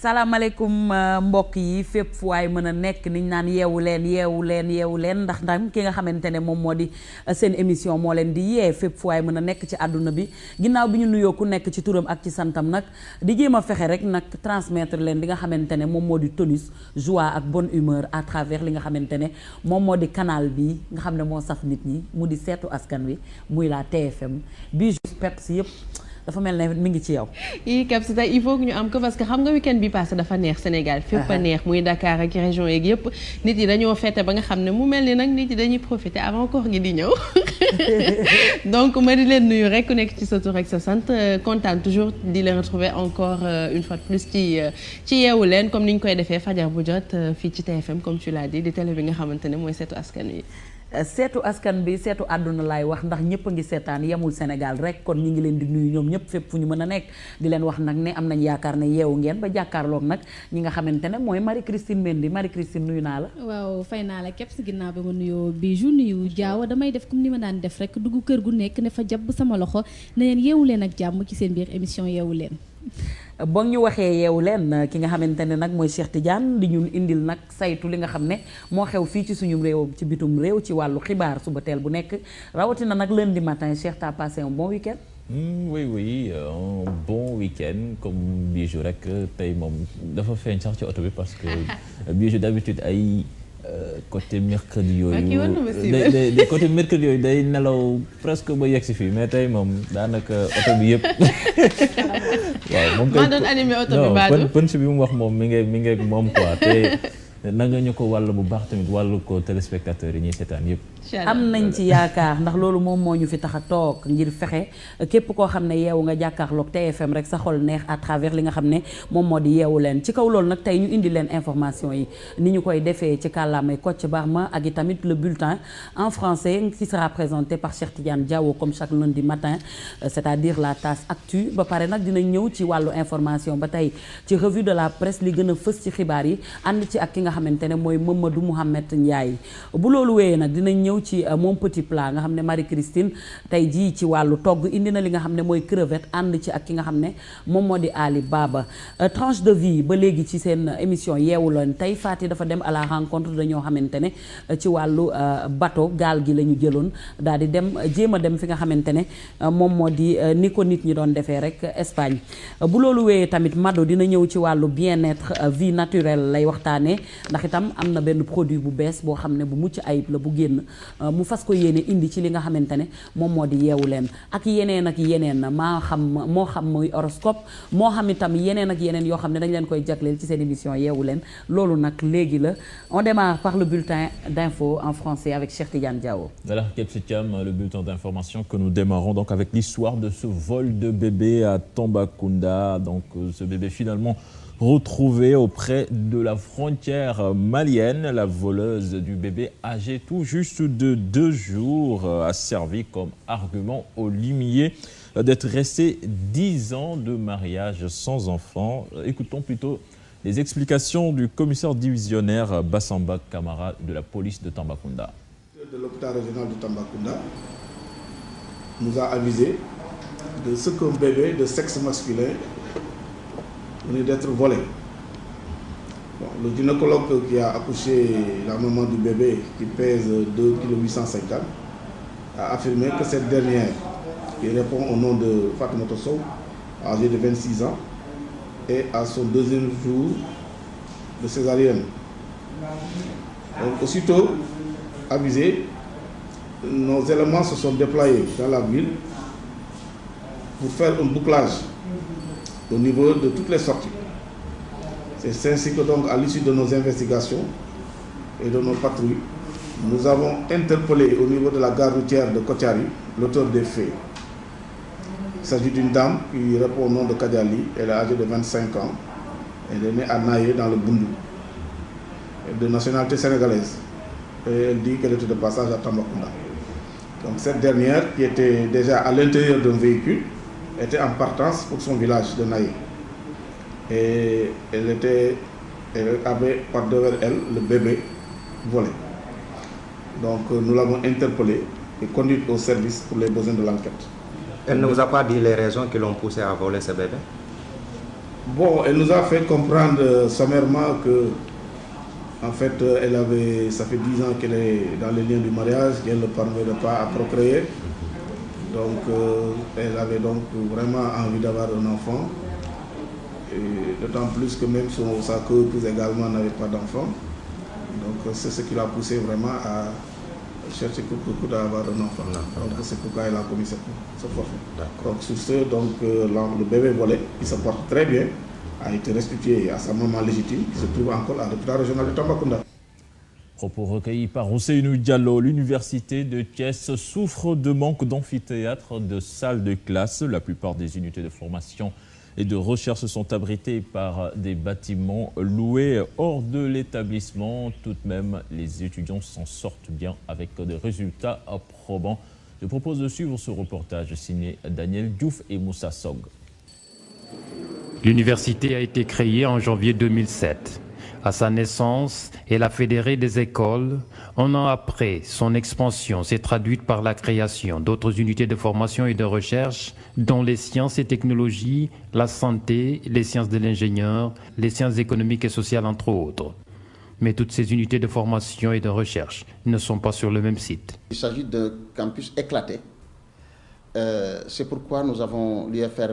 salaamaaleykum mbokk yi fépp fu waay mën a nekk niñ naan yeewu leen ndax ki nga xamante ne moom moo di seen émission moo leen di yee fépp fu waay mën a nekk ci àdduna bi ginnaaw bi ñu nuyoo ku nekk ci turam ak ci santam nag di jéem a fexe rek nag transmettre leen li nga xamante ne moom moo di tonus joie ak bonne humeur à travers li nga xamante ne moom moo di canal bi nga xam ne moo saf nit ñi mu di seetu askan wi muy la TFM bi juste peps yëpp dafa mel ne mi ngi ci yow. i Kebs tey il faut que ñu am ko parce que xam nga week-end bi passé dafa neex Sénégal. fépp a neex muy Dakar ak région yeeg yëpp. nit yi dañoo fête ba nga xam ne mu mel ni nag nit yi dañuy profiter avant koor gi di ñëw donc ma di leen nuyu rek ku nekk ci sa tur ak sa sant kontaan toujours di leen retrouver encore une fois de plus ci yeewu leen comme ni ñu koy defee fajar bu jot fii ci TFM comme tu l'as dit di télé bi nga xamante ne mooy seetu askan wi. seetu askan bi seetu àdduna laay wax ndax ñëpp a ngi seetaan yemul Sénégal rek kon ñi ngi leen di nuyu ñoom ñëpp fépp fu ñu mën a nekk di leen wax nag ne am nañ yaakaar ne yeewu ngeen ba jàkkaarloog nag ñi nga xamante ne mooy Marie Christine Mendy Marie Christine nuyu naa la. waaw fay naa la Kebs ginnaaw ba ma nuyoo Bijou nuyu Diawa damay def comme ni ma daan def rek dugg kër gu nekk ne fa jàpp sama loxo ne leen yeewu leen ak jàmm ci seen biir émission yeewu leen. ba ñu waxee yeewu leen ki nga xamante ne nag mooy Cheikh Tidiane di ñu indil nag saytu li nga xam ne moo xew fii ci suñu réew ci bitum réew ci wàllu xibaar suba teel bu nekk rawatina nag lundi matin Cheikh t'as passé un bon week-end. Oui un bon week-end comme Bijou rek tey moom dafa feeñ sax ci oto bi parce que Bijou d'habitude ay côté mercredi yooyu day côté mercredi yooyu day nelaw presque ba yegg si fii mais tey moom daanaka oto bi yëpp waaw moom maa doon animé oto bi Badou punch bi mu wax moom mi ngi moom quoi te na nga ñu ko wàll bu baax tamit wàllu ko téléspectateurs yi ñuy seetaan yëpp. am nañ ci yaakaar ndax loolu moom moo ñu fi tax a toog ngir fexe képp koo xam ne yeewu nga jàkkaarloog TFM rek sa xol neex à travers li nga xam ne moom moo di yeewu leen ci kaw loolu nag tey ñu indi leen information yi ni ñu koy defee ci kàllaamay Kocc Barma ak i tamit le bulletin en français qui sera présenté par Cheikh Tidiane Diawo comme chaque lundi matin c'est-à-dire la tasse actu ba pare nag dinañ ñëw ci wàllu information ba tey ci revue de la presse li gën a fës ci xibaar yi ànd ci ak ki nga xamante ne mooy Mamadou Mouhamed Ndiaye bu loolu wéyee nag dinañ ñëw ci mon petit plat nga xam ne Marie Christine tey jii ci wàllu togg indi na li nga xam ne mooy crevette ànd ci ak ki nga xam ne moom moo di Ali Baba tranche de vie ba léegi ci seen émission yeewu leen tey Fati dafa dem à la rencontre dañoo xamante ne ci wàllu bateau gaal gi la ñu jëloon daal di dem jéem a dem fi nga xamante ne moom moo di ni ko nit ñi doon defee rek Espagne bu loolu wéyee tamit Mado dina ñëw ci wàllu bien-être vie naturelle lay waxtaanee ndax itam am na benn produit bu bees boo xam ne bu mucc ayib la bu génn mu fas ko yéene indi ci li nga xamante ne moom moo di yeewu leen ak yeneen moo xam muy horoscope moo xam itam yeneen ak yeneen yoo xam ne dañ leen koy jagleel ci seen émission yeewu leen loolu nag léegi la on démarre par le bulletin d'info en français avec Cheikh Tidiane Diawo. Voilà Kebs Thiam, le bulletin d'information que nous démarrons donc avec l'histoire de ce vol de bébé à Tambacounda. Donc ce bébé finalement retrouvée auprès de la frontière malienne. La voleuse du bébé âgé tout juste de 2 jours a servi comme argument aux limiers d'être resté 10 ans de mariage sans enfant. Écoutons plutôt les explications du commissaire divisionnaire Bassamba Camara de la police de Tambacounda. De l'hôpital régional de Tambacounda nous a avisé de ce qu'un bébé de sexe masculin venait d'être volé. Bon, le gynécologue qui a accouché la maman du bébé, qui pèse 2,850 kg, a affirmé que cette dernière, qui répond au nom de Fatoumata Sow, âgée de 26 ans, est à son 2e jour de césarienne. Donc, aussitôt avisé, nos éléments se sont déployés dans la ville pour faire un bouclage au niveau de toutes les sorties. C'est ainsi que donc à l'issue de nos investigations et de nos patrouilles, nous avons interpellé au niveau de la gare routière de Kotiari l'auteur des faits. Il s'agit d'une dame qui répond au nom de Kadiali, elle est âgée de 25 ans, elle est née à Naye dans le Bundu, de nationalité sénégalaise. Et elle dit qu'elle était de passage à Tambacounda. Donc cette dernière, qui était déjà à l'intérieur d'un véhicule, était en partance pour son village de Naye. Et elle avait par devant elle le bébé volé. Donc nous l'avons interpellée et conduite au service pour les besoins de l'enquête. Elle ne vous a pas dit les raisons qui l'ont poussé à voler ce bébé? Bon, elle nous a fait comprendre sommairement que, en fait, ça fait 10 ans qu'elle est dans les liens du mariage, qu'elle ne parvenait pas à procréer. Donc, elle avait donc vraiment envie d'avoir un enfant. Et d'autant plus que même sa co-épouse également n'avait pas d'enfant. Donc, c'est ce qui l'a poussé vraiment à chercher pour d'avoir un enfant. Donc, c'est pourquoi elle a commis ce forfait. Donc, sur ce, le bébé volé, qui se porte très bien, a été restitué à sa maman légitime, qui se trouve encore à l'hôpital régional de Tambacounda. Propos recueillis par Ousseynou Diallo. L'université de Thiès souffre de manque d'amphithéâtre, de salles de classe. La plupart des unités de formation et de recherche sont abritées par des bâtiments loués hors de l'établissement. Tout de même, les étudiants s'en sortent bien avec des résultats probants. Je propose de suivre ce reportage signé Daniel Diouf et Moussa Sog. L'université a été créée en janvier 2007. À sa naissance, elle a fédéré des écoles. Un an après, son expansion s'est traduite par la création d'autres unités de formation et de recherche, dont les sciences et technologies, la santé, les sciences de l'ingénieur, les sciences économiques et sociales, entre autres. Mais toutes ces unités de formation et de recherche ne sont pas sur le même site. Il s'agit d'un campus éclaté. C'est pourquoi nous avons l'UFR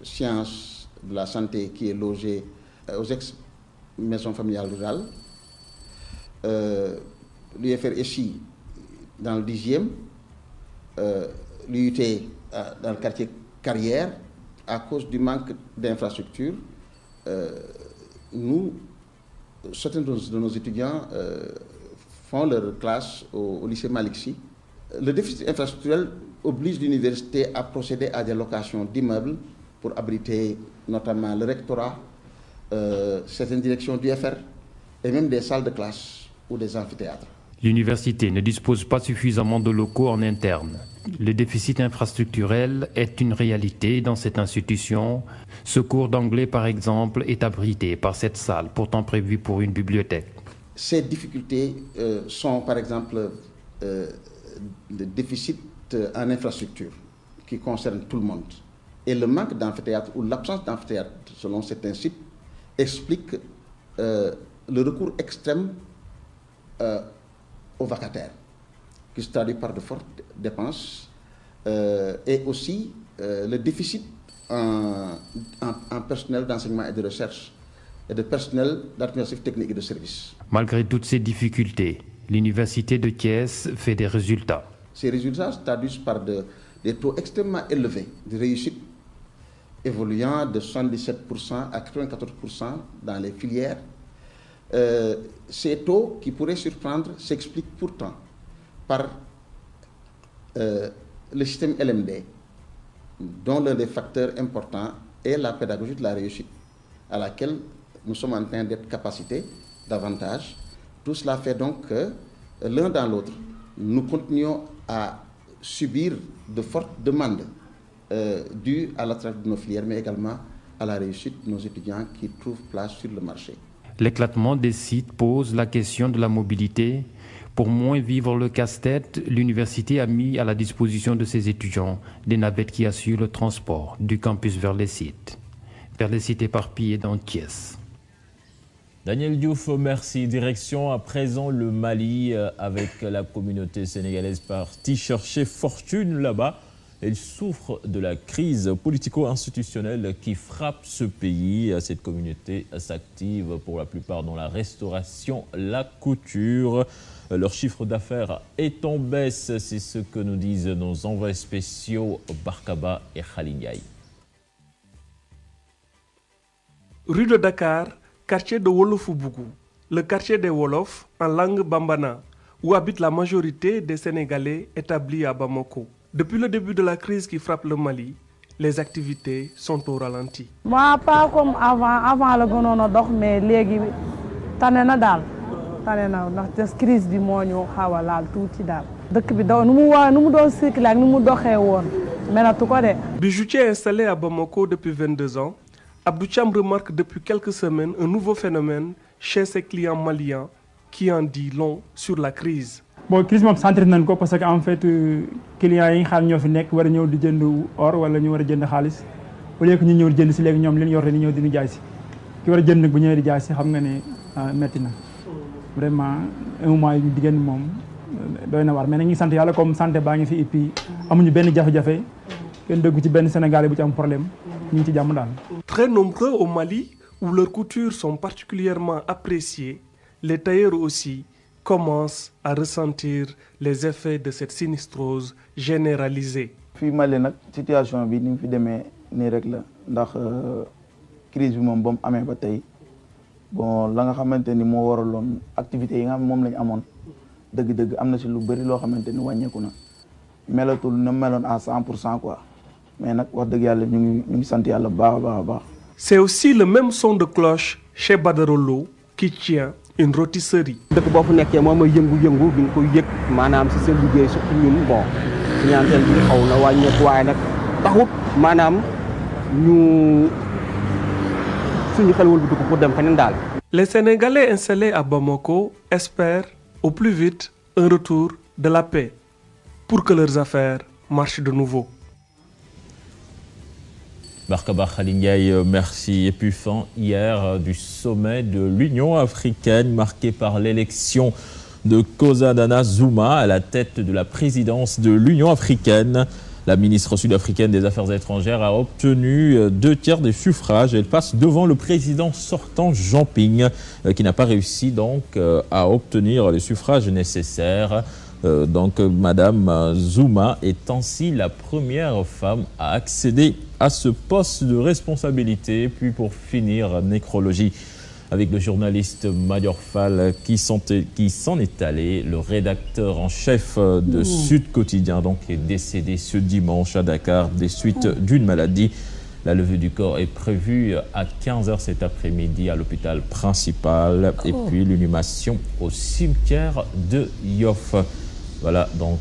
Sciences de la Santé qui est logé aux ex-maisons familiales rurales, l'UFR SI dans le 10e, l'UT dans le quartier Carrière. À cause du manque d'infrastructures, certains de nos étudiants font leur classe au lycée Malick Sy. Le déficit infrastructurel oblige l'université à procéder à des locations d'immeubles pour abriter notamment le rectorat, certaines directions du FR et même des salles de classe ou des amphithéâtres. L'université ne dispose pas suffisamment de locaux en interne. Le déficit infrastructurel est une réalité dans cette institution. Ce cours d'anglais, par exemple, est abrité par cette salle, pourtant prévue pour une bibliothèque. Ces difficultés sont, par exemple, des déficits en infrastructure qui concernent tout le monde. Et le manque d'amphithéâtre ou l'absence d'amphithéâtre, selon certains sites, explique le recours extrême aux vacataires, qui se traduit par de fortes dépenses, et aussi le déficit en personnel d'enseignement et de recherche et de personnel d'administratif technique et de service. Malgré toutes ces difficultés, l'université de Thiès fait des résultats. Ces résultats se traduisent par des taux extrêmement élevés de réussite, évoluant de 77% à 94% dans les filières. Ces taux qui pourraient surprendre s'expliquent pourtant par le système LMD, dont l'un des facteurs importants est la pédagogie de la réussite, à laquelle nous sommes en train d'être capacités davantage. Tout cela fait donc que l'un dans l'autre, nous continuons à subir de fortes demandes dues à l'attractivité de nos filières, mais également à la réussite de nos étudiants qui trouvent place sur le marché. L'éclatement des sites pose la question de la mobilité. Pour moins vivre le casse-tête, l'université a mis à la disposition de ses étudiants des navettes qui assurent le transport du campus vers les sites éparpillés dans Thiès. Daniel Diouf, merci. Direction à présent le Mali avec la communauté sénégalaise partie chercher fortune là-bas. Elle souffre de la crise politico-institutionnelle qui frappe ce pays. Cette communauté s'active pour la plupart dans la restauration, la couture. Leur chiffre d'affaires est en baisse, c'est ce que nous disent nos envoyés spéciaux Barkaba et Khalingay. Rue de Dakar, quartier de Wolof-Bougou, le quartier des Wolofs en langue bambana, où habite la majorité des Sénégalais établis à Bamako. Depuis le début de la crise qui frappe le Mali, les activités sont au ralenti. Moi, pas comme avant le gonono dox mais légui tané na dal. Tané na ndax crise bi mo ñu xawa laal tuuti dal. Dëkk bi daw nu mu doon circuler ak nu mu doxé won. Menatu ko dé. Bijoutier installé à Bamako depuis 22 ans, Abdou Cham remarque depuis quelques semaines un nouveau phénomène chez ses clients maliens qui en dit long sur la crise. Bon, crise moom centré nañ ko parce que en fait clients yi nga xam ñoo fi nekk war a ñëw di jënd or wala ñu war a jënd xaalis au lieu que ñu ñëw jënd si léegi ñoom li ñu yor ni ñëw di ñu jaay si ki war a jënd nag bu ñëwee di jaay si xam nga ne metti na vraiment un mois yu diggante moom doy na war mais nañuy sant yàlla comme santé baa ngi fi et puis amuñu benn jafe-jafe kenn déggu ci benn Sénégalais bu ci am problème ñu ngi ci jàmm daal. Très nombreux au Mali où leurs coutures sont particulièrement appréciées, les tailleurs aussi commencent à ressentir les effets de cette sinistrose généralisée. fii Mali nag situation bi ni mu fi demee nii rek la ndax crise bi moom ba mu amee ba tey bon la nga xamante ni moo waraloon activités yi nga xam moom la ñu amoon dëgg-dëgg am na si lu bëri loo xamante ni wàññeeku na melatul na meloon à 100% quoi mais nag wax dëgg yàlla ñu ngi sant yàlla bu baax a baax a baax. C'est aussi le même son de cloche chez Badara Lo qui tient une rôtisserie. dëkk boo fu nekkee moom mooy yëngu-yëngu bi nga koy yëg maanaam si seen liggéey surtout ñun bon ñaanteel bi xaw na wàññeeku waaye nag taxut maanaam ñu suñu xel wul bi dugg pour dem feneen daal. Les Sénégalais installés à Bamako espèrent au plus vite un retour de la paix pour que leurs affaires marchent de nouveau. Barkaba Khalingay, merci. Et puis fin hier du sommet de l'Union africaine marqué par l'élection de Nkosazana Zuma à la tête de la présidence de l'Union africaine. La ministre sud-africaine des Affaires étrangères a obtenu 2/3 des suffrages. Elle passe devant le président sortant Jean Ping qui n'a pas réussi donc à obtenir les suffrages nécessaires. Donc Madame Zuma est ainsi la première femme à accéder à ce poste de responsabilité. Puis pour finir, nécrologie avec le journaliste Madior Fall qui s'en est allé. Le rédacteur en chef de Sud Quotidien donc est décédé ce dimanche à Dakar des suites d'une maladie. La levée du corps est prévue à 15h cet après-midi à l'hôpital principal. Et puis l'inhumation au cimetière de Yoff. Voilà donc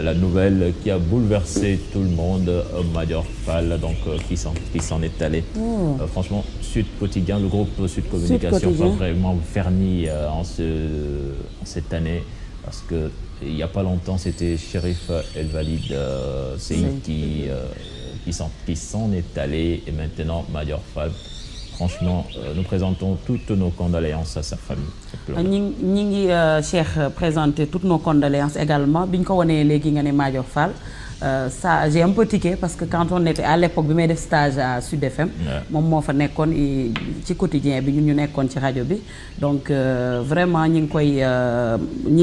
la nouvelle qui a bouleversé tout le monde, Madior Fall donc qui s'en est allé. Franchement, Sud Quotidien, le groupe Sud Communication pas vraiment verni en cette année parce que il n'y a pas longtemps c'était Chérif El Walid Seyid qui s'en est allé et maintenant Madior Fall. Franchement, nous présentons toutes nos condoléances à sa famille. ñi ngi Cheikh présenter toutes nos condoléances également bi ñu ko wanee léegi nga ne Madior Fall ça j'ai un peu tiqué parce que quand on était à l'époque bi may def stage à Sud FM moom moo fa nekkoon ci quotidien bi ñun ñu nekkoon ci rajo bi donc vraiment ñi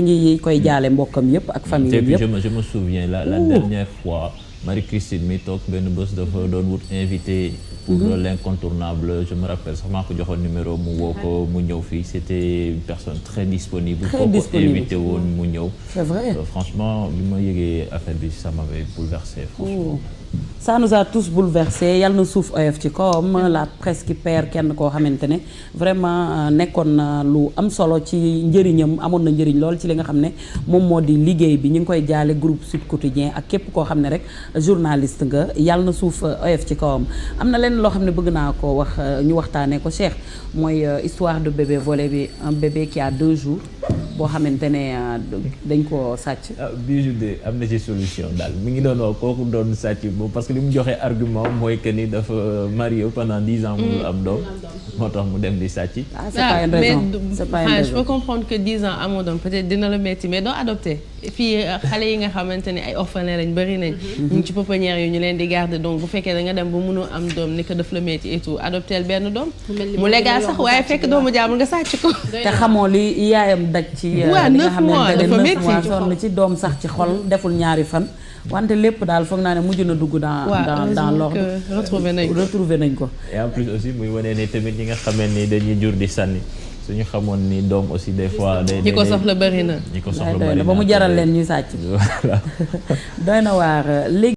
ngi koy jaale mbokkam yëpp ak famille yëpp. Je me souviens la dernière fois Marie-Christine mi toog benn bés dafa doon wut invité pour l'incontournable. Je me rappelle sax maa ko joxoon numéro mu woo ko mu ñëw fii c'était une personne très disponible. Très disponible invité woon mu ñëw. C'est vrai. Franchement bi ma yëgee affaire bi ça m'avait bouleversé franchement. Ça nous a tous bouleversés yàlla na suuf oyof ci kawam la presse qui perd kenn koo xamante ne vraiment nekkoon na lu am solo ci njëriñam amoon na njëriñ lool ci li nga xam ne moom moo di liggéey bi ñu ngi koy jaale groupe Sud Quotidien ak képp koo xam ne rek journaliste nga yàlla na suuf oyof ci kawam. am na leen loo xam ne bëgg naa ko wax ñu waxtaanee ko Cheikh mooy histoire de bébé volé bi un bébé qui a 2 jours boo xamante ne dañ ko sàcc. bii de am na ci solution daal mi ngi doon wax kooku doon sàcc parce que li mu joxe argument mooy que ni dafa marié pendant 10 ans mënul am doom moo tax mu dem di sàcc. c'est pas une raison c'est pas une raison. Je peux comprendre que 10 ans amoo doom peut-être dina la metti mais doo adopté fii xale yi nga xamante ne ay orphelins lañ bëri nañ. ñu ci pouponnière yi ñu leen di garder donc bu fekkee da nga dem ba mënoo am doom ni que daf la metti et tout adopté benn doom. mu légal sax waaye fekk doomu jaamul nga sàcc ko. te xamoo li yaayam daj ci. li nga xamante ne 9 mois sonn ci doom sax ci xol deful ñaari fan. wante lépp daal foog naa ne mujj na dugg dans l'ordre. retrouvé nañ ko. et en plus aussi muy wane ne tamit ñi nga xamee ni dañuy jur di sànni suñu xamoon ni doom aussi des fois. ñi ko soxla bëri na. ñi ko soxla bëri na ba mu jaral leen ñuy sàcc. doy na waar léegi.